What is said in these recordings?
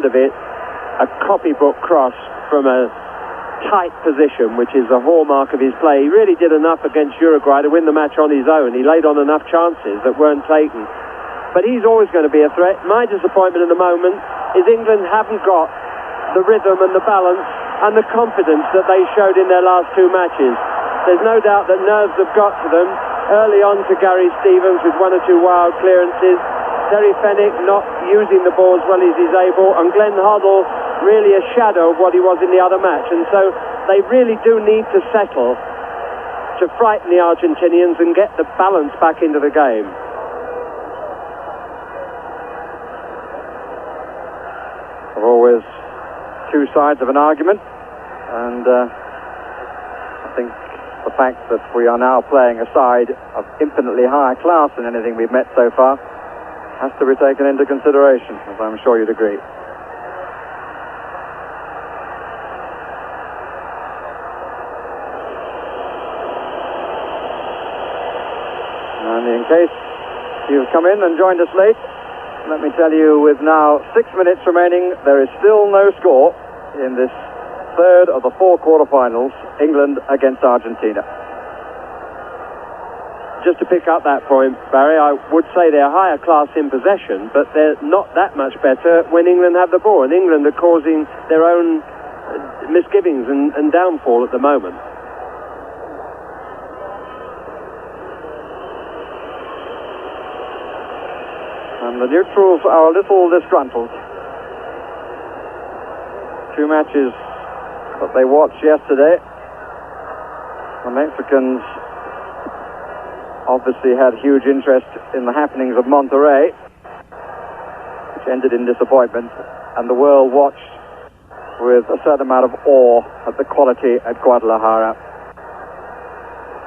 end of it, a copybook cross from a tight position, which is a hallmark of his play. He really did enough against Uruguay to win the match on his own. He laid on enough chances that weren't taken. But he's always going to be a threat. My disappointment at the moment is England haven't got the rhythm and the balance and the confidence that they showed in their last two matches. There's no doubt that nerves have got to them. Early on to Gary Stevens with one or two wild clearances. Fenwick not using the ball as well as he's able, and Glenn Hoddle really a shadow of what he was in the other match. And so they really do need to settle to frighten the Argentinians and get the balance back into the game. There are always two sides of an argument, and I think the fact that we are now playing a side of infinitely higher class than anything we've met so far has to be taken into consideration, as I'm sure you'd agree. And in case you've come in and joined us late, let me tell you, with now 6 minutes remaining, there is still no score in this third of the four quarterfinals, England against Argentina. Just to pick up that point, Barry, I would say they're higher class in possession, but they're not that much better when England have the ball. And England are causing their own misgivings and downfall at the moment. And the neutrals are a little disgruntled. Two matches that they watched yesterday. The Mexicans obviously had huge interest in the happenings of Monterrey, which ended in disappointment, and the world watched with a certain amount of awe at the quality at Guadalajara.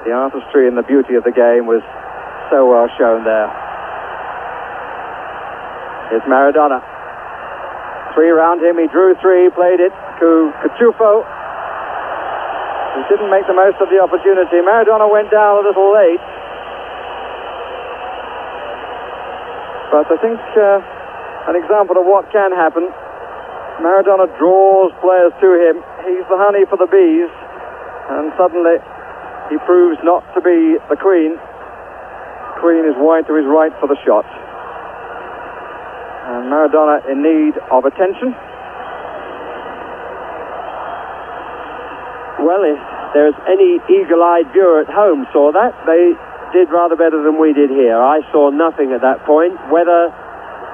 The artistry and the beauty of the game was so well shown there. Here's Maradona. Three round him, he drew three, played it to Cuciuffo. He didn't make the most of the opportunity. Maradona went down a little late. But I think an example of what can happen. Maradona draws players to him. He's the honey for the bees. And suddenly he proves not to be the queen. Queen is wide to his right for the shot. And Maradona in need of attention. Well, if there's any eagle-eyed viewer at home saw that, they did rather better than we did here. I saw nothing at that point. Whether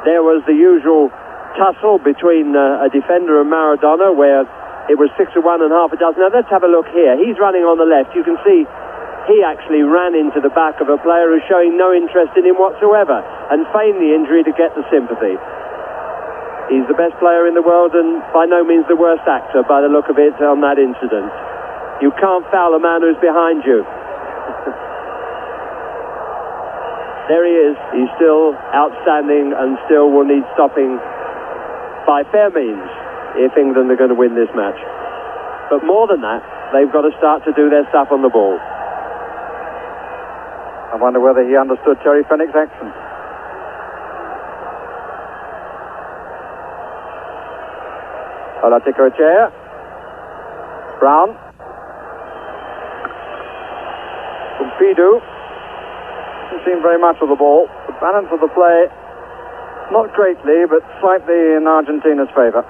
there was the usual tussle between a defender and Maradona, where it was 6-1 and half a dozen. Now let's have a look here. He's running on the left. You can see he actually ran into the back of a player who's showing no interest in him whatsoever and feigned the injury to get the sympathy. He's the best player in the world and by no means the worst actor by the look of it on that incident. You can't foul a man who's behind you. There he is. He's still outstanding and still will need stopping by fair means if England are going to win this match. But more than that, they've got to start to do their stuff on the ball. I wonder whether he understood Terry Fenwick's accent. Olarticoechea. Brown. Pumpido. Hasn't seen very much of the ball. The balance of the play, not greatly, but slightly in Argentina's favor.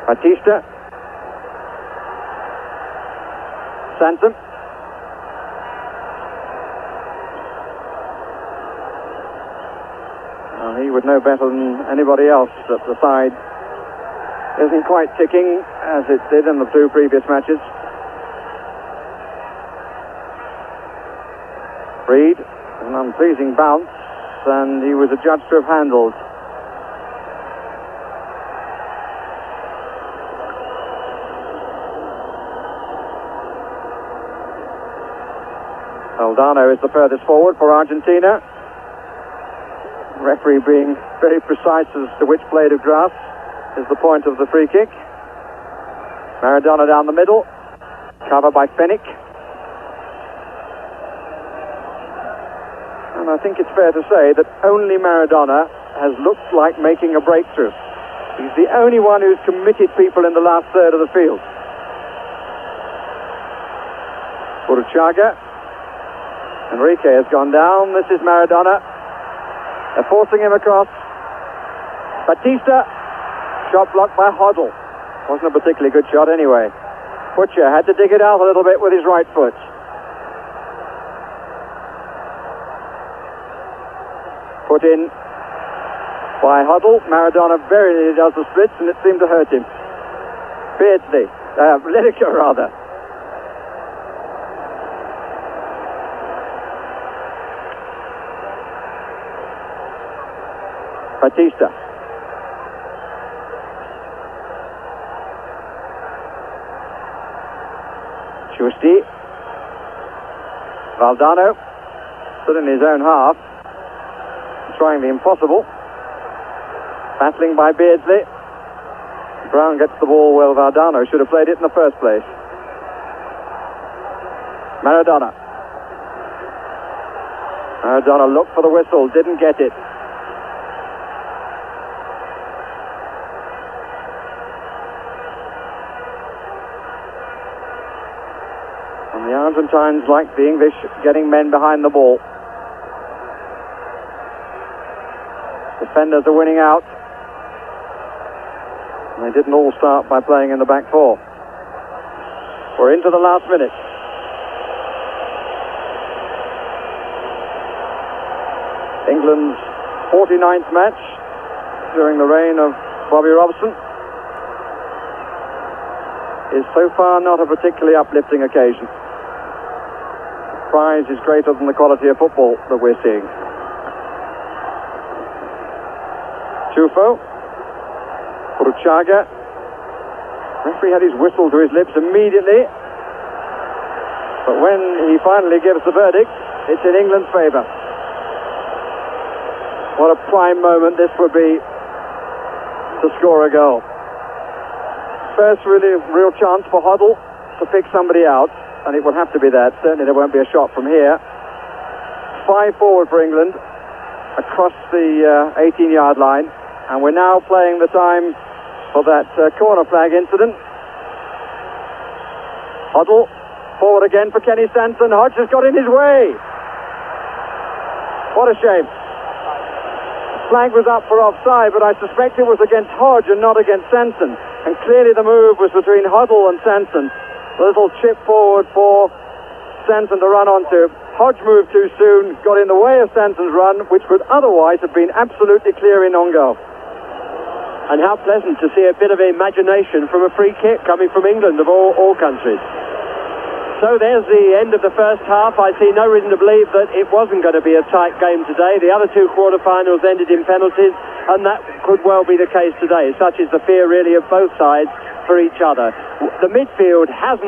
Batista. Sansom. He would know better than anybody else that the side isn't quite ticking as it did in the two previous matches. Reid, an unpleasing bounce, and he was adjudged to have handled. Valdano is the furthest forward for Argentina. Referee being very precise as to which blade of grass is the point of the free kick. Maradona down the middle, covered by Fenwick. And I think it's fair to say that only Maradona has looked like making a breakthrough. He's the only one who's committed people in the last third of the field. Burruchaga. Enrique has gone down. This is Maradona. They're forcing him across. Batista. Shot blocked by Hoddle. Wasn't a particularly good shot anyway. Butcher had to dig it out a little bit with his right foot. Put in by Hoddle. Maradona very nearly does the splits, and it seemed to hurt him. Beardsley. Lineker, rather. Batista. Giusti. Valdano. Stood in his own half. Trying the impossible. Battling by Beardsley. Brown gets the ball well. Valdano should have played it in the first place. Maradona. Maradona looked for the whistle. Didn't get it. And the Argentines, like the English, getting men behind the ball. Defenders are winning out. And they didn't all start by playing in the back four. We're into the last minute. England's 49th match during the reign of Bobby Robson is so far not a particularly uplifting occasion. The prize is greater than the quality of football that we're seeing. Cuciuffo. Burruchaga. Referee had his whistle to his lips immediately. But when he finally gives the verdict, it's in England's favour. What a prime moment this would be to score a goal. First really real chance for Hoddle to pick somebody out, and it will have to be that. Certainly there won't be a shot from here. 5 forward for England across the 18-yard line. And we're now playing the time for that corner flag incident. Hoddle, forward again for Kenny Sansom. Hodge has got in his way. What a shame. The flag was up for offside, but I suspect it was against Hodge and not against Sansom. And clearly the move was between Hoddle and Sansom. A little chip forward for Sansom to run onto. Hodge moved too soon, got in the way of Sansom's run, which would otherwise have been absolutely clear in on goal. And how pleasant to see a bit of imagination from a free kick coming from England of all countries. So there's the end of the first half. I see no reason to believe that it wasn't going to be a tight game today. The other 2 quarterfinals ended in penalties, and that could well be the case today. Such is the fear really of both sides for each other. The midfield hasn't